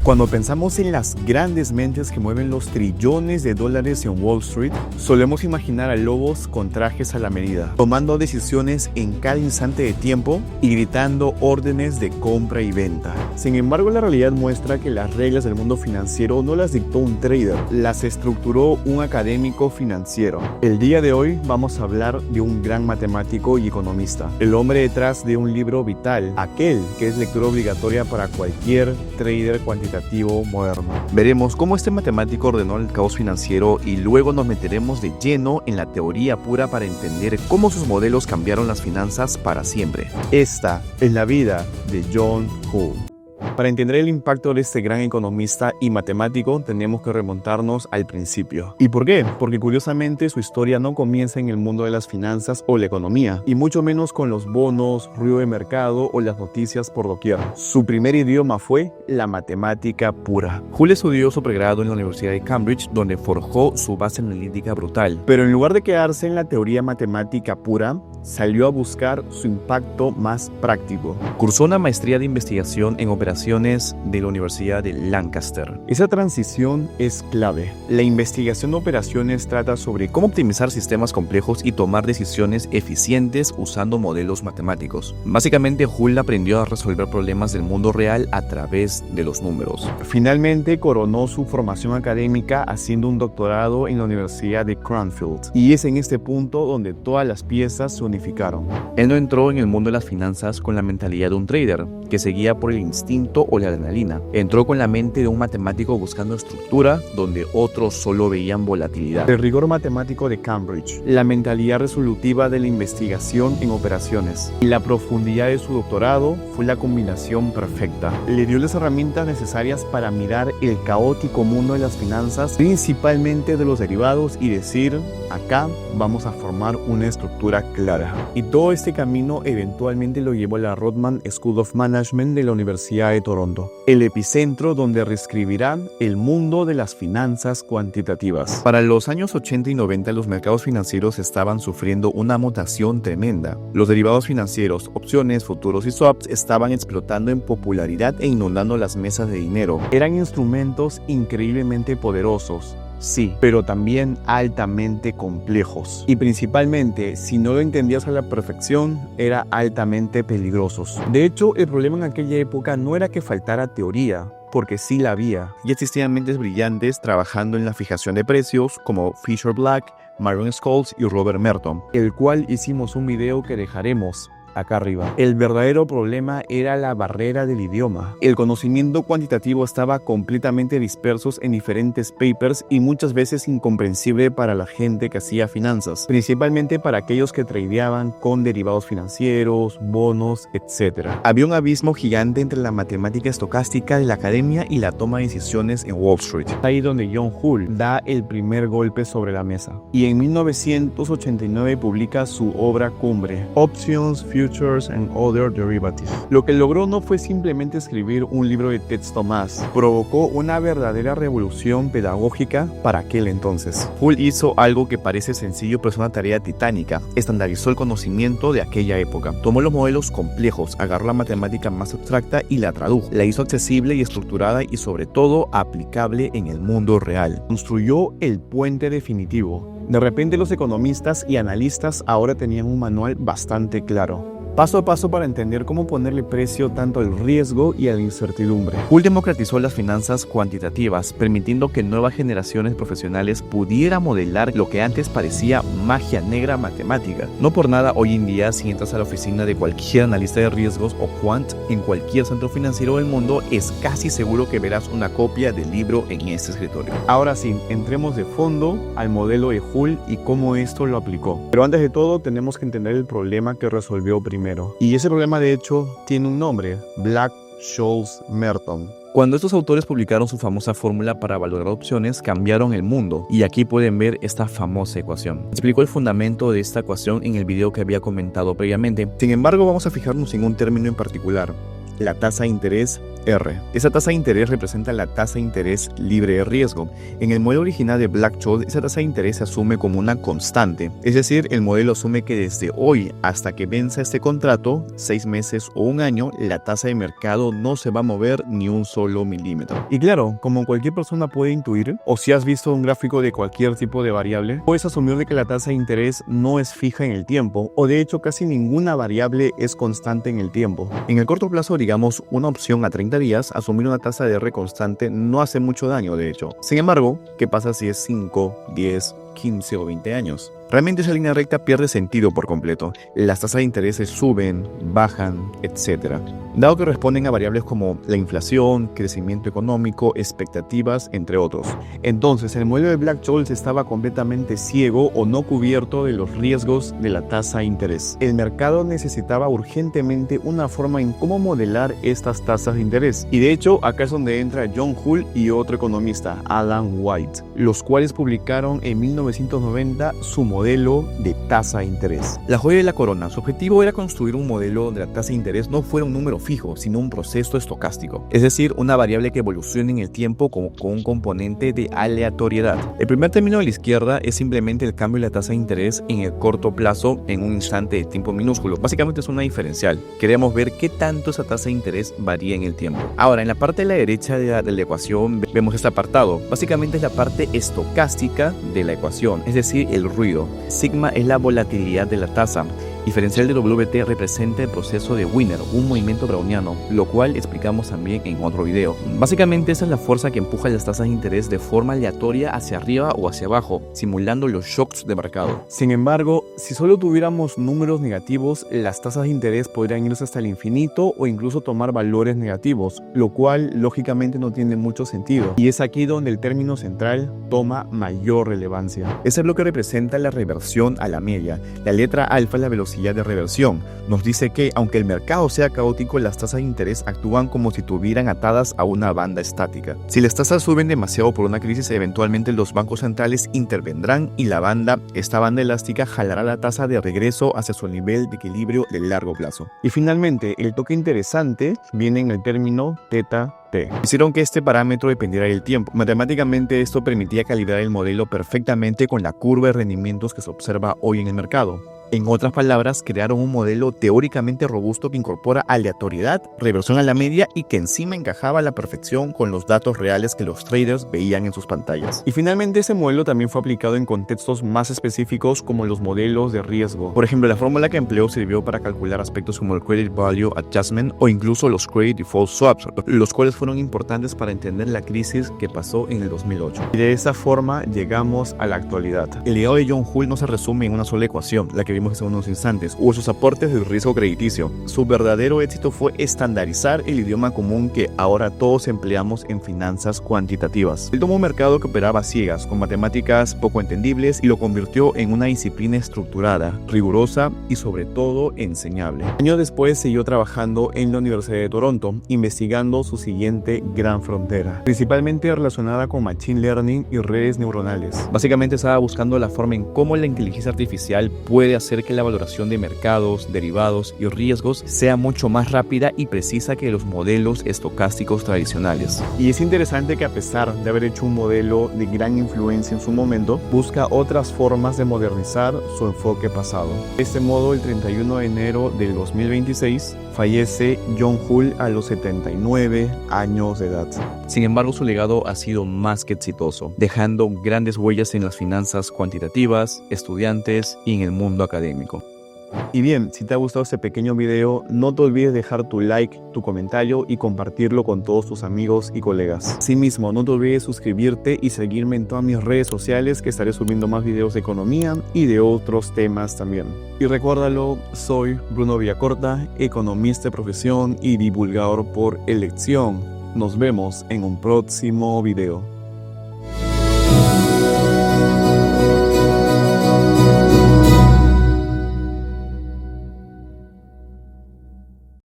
Cuando pensamos en las grandes mentes que mueven los trillones de dólares en Wall Street, solemos imaginar a lobos con trajes a la medida, tomando decisiones en cada instante de tiempo y gritando órdenes de compra y venta. Sin embargo, la realidad muestra que las reglas del mundo financiero no las dictó un trader, las estructuró un académico financiero. El día de hoy vamos a hablar de un gran matemático y economista, el hombre detrás de un libro vital, aquel que es lectura obligatoria para cualquier trader cuantitativo moderno. Veremos cómo este matemático ordenó el caos financiero y luego nos meteremos de lleno en la teoría pura para entender cómo sus modelos cambiaron las finanzas para siempre. Esta es la vida de John Hull. Para entender el impacto de este gran economista y matemático, tenemos que remontarnos al principio. ¿Y por qué? Porque curiosamente su historia no comienza en el mundo de las finanzas o la economía, y mucho menos con los bonos, ruido de mercado o las noticias por doquier. Su primer idioma fue la matemática pura. Hull estudió su pregrado en la Universidad de Cambridge, donde forjó su base analítica brutal. Pero en lugar de quedarse en la teoría matemática pura, salió a buscar su impacto más práctico. Cursó una maestría de investigación en operaciones de la Universidad de Lancaster. Esa transición es clave. La investigación de operaciones trata sobre cómo optimizar sistemas complejos y tomar decisiones eficientes usando modelos matemáticos. Básicamente, Hull aprendió a resolver problemas del mundo real a través de los números. Finalmente, coronó su formación académica haciendo un doctorado en la Universidad de Cranfield. Y es en este punto donde todas las piezas se unificaron. Él no entró en el mundo de las finanzas con la mentalidad de un trader, que seguía por el instinto o la adrenalina. Entró con la mente de un matemático buscando estructura donde otros solo veían volatilidad. El rigor matemático de Cambridge, la mentalidad resolutiva de la investigación en operaciones y la profundidad de su doctorado fue la combinación perfecta. Le dio las herramientas necesarias para mirar el caótico mundo de las finanzas, principalmente de los derivados, y decir: acá vamos a formar una estructura clara. Y todo este camino eventualmente lo llevó a la Rhodes School of Management de la Universidad de Toronto, el epicentro donde reescribirán el mundo de las finanzas cuantitativas. Para los años 80 y 90, los mercados financieros estaban sufriendo una mutación tremenda. Los derivados financieros, opciones, futuros y swaps estaban explotando en popularidad e inundando las mesas de dinero. Eran instrumentos increíblemente poderosos, sí, pero también altamente complejos. Y principalmente, si no lo entendías a la perfección, era altamente peligrosos. De hecho, el problema en aquella época no era que faltara teoría, porque sí la había. Ya existían mentes brillantes trabajando en la fijación de precios, como Fisher Black, Myron Scholes y Robert Merton, el cual hicimos un video que dejaremos acá arriba. El verdadero problema era la barrera del idioma. El conocimiento cuantitativo estaba completamente disperso en diferentes papers y muchas veces incomprensible para la gente que hacía finanzas, principalmente para aquellos que tradeaban con derivados financieros, bonos, etc. Había un abismo gigante entre la matemática estocástica de la academia y la toma de decisiones en Wall Street. Ahí donde John Hull da el primer golpe sobre la mesa. Y en 1989 publica su obra cumbre, Options, Futures and Other Derivatives. Lo que logró no fue simplemente escribir un libro de texto más, provocó una verdadera revolución pedagógica para aquel entonces. Hull hizo algo que parece sencillo, pero es una tarea titánica. Estandarizó el conocimiento de aquella época. Tomó los modelos complejos, agarró la matemática más abstracta y la tradujo. La hizo accesible y estructurada y sobre todo aplicable en el mundo real. Construyó el puente definitivo. De repente los economistas y analistas ahora tenían un manual bastante claro, paso a paso, para entender cómo ponerle precio tanto al riesgo y a la incertidumbre. Hull democratizó las finanzas cuantitativas, permitiendo que nuevas generaciones profesionales pudieran modelar lo que antes parecía magia negra matemática. No por nada, hoy en día, si entras a la oficina de cualquier analista de riesgos o quant en cualquier centro financiero del mundo, es casi seguro que verás una copia del libro en este escritorio. Ahora sí, entremos de fondo al modelo de Hull y cómo esto lo aplicó. Pero antes de todo, tenemos que entender el problema que resolvió primero. Y ese problema, de hecho, tiene un nombre: Black-Scholes Merton. Cuando estos autores publicaron su famosa fórmula para valorar opciones, cambiaron el mundo. Y aquí pueden ver esta famosa ecuación. Explicó el fundamento de esta ecuación en el video que había comentado previamente. Sin embargo, vamos a fijarnos en un término en particular: la tasa de interés R. Esa tasa de interés representa la tasa de interés libre de riesgo. En el modelo original de Black-Scholes, esa tasa de interés se asume como una constante, es decir, el modelo asume que desde hoy hasta que venza este contrato, 6 meses o un año, la tasa de mercado no se va a mover ni un solo milímetro. Y claro, como cualquier persona puede intuir, o si has visto un gráfico de cualquier tipo de variable, puedes asumir de que la tasa de interés no es fija en el tiempo, o de hecho casi ninguna variable es constante en el tiempo. En el corto plazo, digamos, una opción a 30 días, asumir una tasa de R constante no hace mucho daño, de hecho. Sin embargo, ¿qué pasa si es 5, 10, 15 o 20 años? Realmente esa línea recta pierde sentido por completo. Las tasas de interés suben, bajan, etc. Dado que responden a variables como la inflación, crecimiento económico, expectativas, entre otros. Entonces, el modelo de Black-Scholes estaba completamente ciego o no cubierto de los riesgos de la tasa de interés. El mercado necesitaba urgentemente una forma en cómo modelar estas tasas de interés. Y de hecho, acá es donde entra John Hull y otro economista, Alan White, los cuales publicaron en 1990 su modelo de tasa de interés. La joya de la corona, su objetivo era construir un modelo donde la tasa de interés no fuera un número fijo, sino un proceso estocástico, es decir, una variable que evolucione en el tiempo con un componente de aleatoriedad. El primer término de la izquierda es simplemente el cambio de la tasa de interés en el corto plazo en un instante de tiempo minúsculo. Básicamente es una diferencial. Queremos ver qué tanto esa tasa de interés varía en el tiempo. Ahora, en la parte de la derecha de la ecuación vemos este apartado. Básicamente es la parte estocástica de la ecuación, es decir, el ruido. Sigma es la volatilidad de la tasa. Diferencial de WT representa el proceso de Wiener, un movimiento browniano, lo cual explicamos también en otro video. Básicamente esa es la fuerza que empuja las tasas de interés de forma aleatoria hacia arriba o hacia abajo, simulando los shocks de mercado. Sin embargo, si solo tuviéramos números negativos, las tasas de interés podrían irse hasta el infinito o incluso tomar valores negativos, lo cual lógicamente no tiene mucho sentido. Y es aquí donde el término central toma mayor relevancia. Ese bloque representa la reversión a la media. La letra alfa es la velocidad de reversión. Nos dice que, aunque el mercado sea caótico, las tasas de interés actúan como si estuvieran atadas a una banda estática. Si las tasas suben demasiado por una crisis, eventualmente los bancos centrales intervendrán y esta banda elástica jalará la tasa de regreso hacia su nivel de equilibrio de largo plazo. Y finalmente, el toque interesante viene en el término θ. Hicieron que este parámetro dependiera del tiempo. Matemáticamente esto permitía calibrar el modelo perfectamente con la curva de rendimientos que se observa hoy en el mercado. En otras palabras, crearon un modelo teóricamente robusto que incorpora aleatoriedad, reversión a la media y que encima encajaba a la perfección con los datos reales que los traders veían en sus pantallas. Y finalmente ese modelo también fue aplicado en contextos más específicos como los modelos de riesgo. Por ejemplo, la fórmula que empleó sirvió para calcular aspectos como el Credit Value Adjustment o incluso los Credit Default Swaps, los cuales fueron importantes para entender la crisis que pasó en el 2008. Y de esa forma llegamos a la actualidad. El legado de John Hull no se resume en una sola ecuación, la que vimos hace unos instantes, o sus aportes del riesgo crediticio. Su verdadero éxito fue estandarizar el idioma común que ahora todos empleamos en finanzas cuantitativas. Él tomó un mercado que operaba a ciegas, con matemáticas poco entendibles, y lo convirtió en una disciplina estructurada, rigurosa y sobre todo enseñable. Años después siguió trabajando en la Universidad de Toronto, investigando su siguiente gran frontera, principalmente relacionada con Machine Learning y redes neuronales. Básicamente estaba buscando la forma en cómo la inteligencia artificial puede hacer que la valoración de mercados, derivados y riesgos sea mucho más rápida y precisa que los modelos estocásticos tradicionales. Y es interesante que a pesar de haber hecho un modelo de gran influencia en su momento, busca otras formas de modernizar su enfoque pasado. De este modo, el 31 de enero del 2026, fallece John Hull a los 79 años de edad. Sin embargo, su legado ha sido más que exitoso, dejando grandes huellas en las finanzas cuantitativas, estudiantes y en el mundo académico. Y bien, si te ha gustado este pequeño video, no te olvides dejar tu like, tu comentario y compartirlo con todos tus amigos y colegas. Asimismo, no te olvides suscribirte y seguirme en todas mis redes sociales, que estaré subiendo más videos de economía y de otros temas también. Y recuérdalo, soy Bruno Villacorta, economista de profesión y divulgador por elección. Nos vemos en un próximo video.